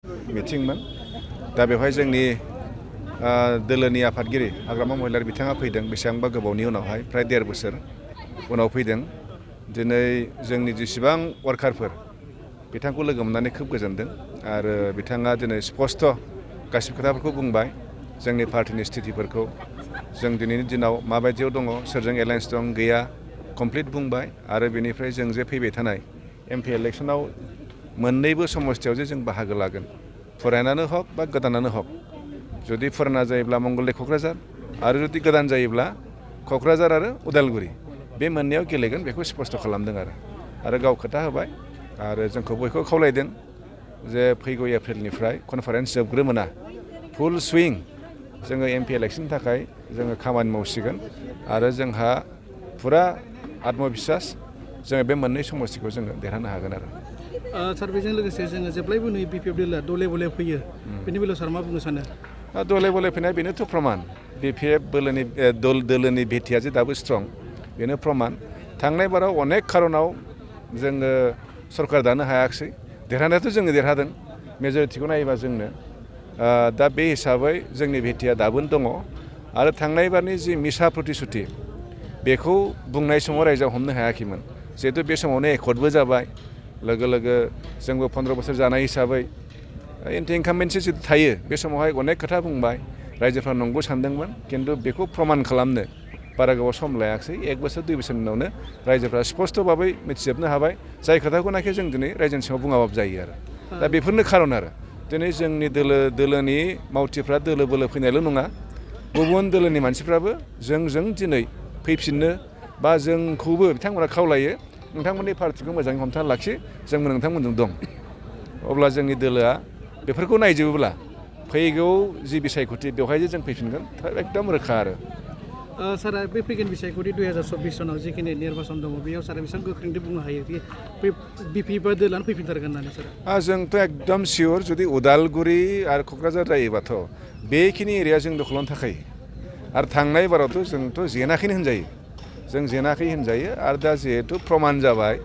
मिथिंमोन दा बेवहाय जोंनि दोलोनि आफादगिरि हाग्रामा महिलारि बिथाङा फैदों बेसेबांबा गोबावनि उनावहाय फ्राय 1.5 बोसोर उनाव फैदों दिनै जोंनि जेसेबां वार्कारफोर बिथांखौ लोगो मोननानै खोब गोजोनदों आरो बिथाङा दिनै स्पष्ट गासिबो खोथाफोरखौ बुंबाय जोंनि पार्टिनि स्थितिफोरखौ जों दिनैनि दिनाव माबायदियाव दङ सोरजों एलायन्स दं गैया कमप्लिट बुंबाय आरो बेनिफ्राय जों जे फैबाय थानाय एमपि इलेक्सनाव मोननैबो समस्थियाव जे जों बाहागो लागोन फुरायनानो हक बा गोदानानो हक जुदि फुराना जायोब्ला मंगलदै क'क्राझार आरो जुदि गोदान जायोब्ला क'क्राझार आरो उदालगुरि बे मोननैयाव गेलेगोन बेखौ स्पष्ट खालामदों आरो गाव खोथा होबाय आरो जोंखौ बयखौ खावलायदों जे फैगौ एप्रिलनिफ्राय कनफारेन्स जोबग्रोमोना फुल सुइं जोङो एमपि इलेक्सननि थाखाय जोङो खामानि मावसिगोन आरो जोंहा फुरा आत्मबिश्वास जोङो बे मोननै समस्थिखौ जोङो देरहानो हागोन आरो सार बेजों लोगोसे जोङो जेब्लायबो नुयो बिपिएफ दोलोआ दले बले फैयो बेनि बेलायाव सार मा बुंनो सानो दले बले फैनाय बेनोथ' प्रमान बिपिएफ दोलोनि भेटिया जे दाबो स्ट्रं बेनो प्रमान थांनाय बाराव अनेक खारनाव जोङो सरकार दानो हायाखिसै देरहानायाथ' जोङो देरहादों मेजरिटिखौ नायोबा जोंनो दा बे हिसाबै जोंनि भेटिया दाबोनो दङ आरो थांनाय बारनि जि मिसा प्रतिश्रुति बेखौ बुंनाय समाव रायजोआ हमनो हायाखैमोन जिहेतु बे समावनो एकर्डबो जाबाय लोगो लोगो जोंबो 15 बोसोर जानाय हिसाबै एन्टि इनकाम्बेन्सि जितु थायो बे समावहाय अनेक खोथा बुंबाय रायजोफ्रा नंगौ सानदोंमोन खिन्थु बेखौ प्रमान खालामनो बारा गोबाव सम लायाखिसै 1 बोसोर 2 बोसोरनि उनावनो रायजोफ्रा स्पष्ट भाबै मिथिजोबनो हाबाय जाय खोथाखौनाखि जों दिनै रायजोनि सिङाव बुङाबाबो जायो आरो दा बेफोरनो खारन आरो दिनै जोंनि दोलोनि मावथिफ्रा दोलो बोलो फैनायल' नङा गुबुन दोलोनि मानसिफ्राबो जोंजों दिनै फैफिननो बा जोंखौबो बिथांमोना खावलायो नोंथांमोननि पार्टिखौ मोजाङै हमथाना लाखि जोंबो नोंथांमोनजों दं अब्ला जोंनि दोलोआ बेफोरखौ नायजोबोब्ला फैगौ जि बिसायख'थि बेवहाय जे जों फैफिनगोन एकदम रोखा आरो सारा बे फैगोन बिसायख'थि 2024 सनाव जिखिनि निर्बाचन दङ बेयाव सारा बेसेबां गोख्रोंथि बुंनो हायो कि बिपिएफ दोलोआनो फैफिनथारगोन होननानै सार जोंथ' एकदम सियर जुदि उदालगुरि आरो क'क्राझार जायोबाथ' बेखिनि एरिया जों दखलावनो थाखायो आरो थांनाय बारावथ' जोंथ' जेनाखैनो होनजायो जों जेनाखै होनजायो आरो दा जिहेतु प्रमान जाबाय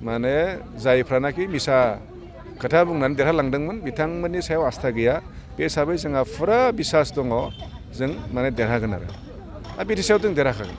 माने जायफ्रानाखि मिसा खोथा बुंनानै देरहालांदोंमोन बिथांमोननि सायाव आस्था गैया बे हिसाबै जोंहा फुरा बिसास दङ जों माने देरहागोन आरो बिनि सायाव जों देरहाखागोन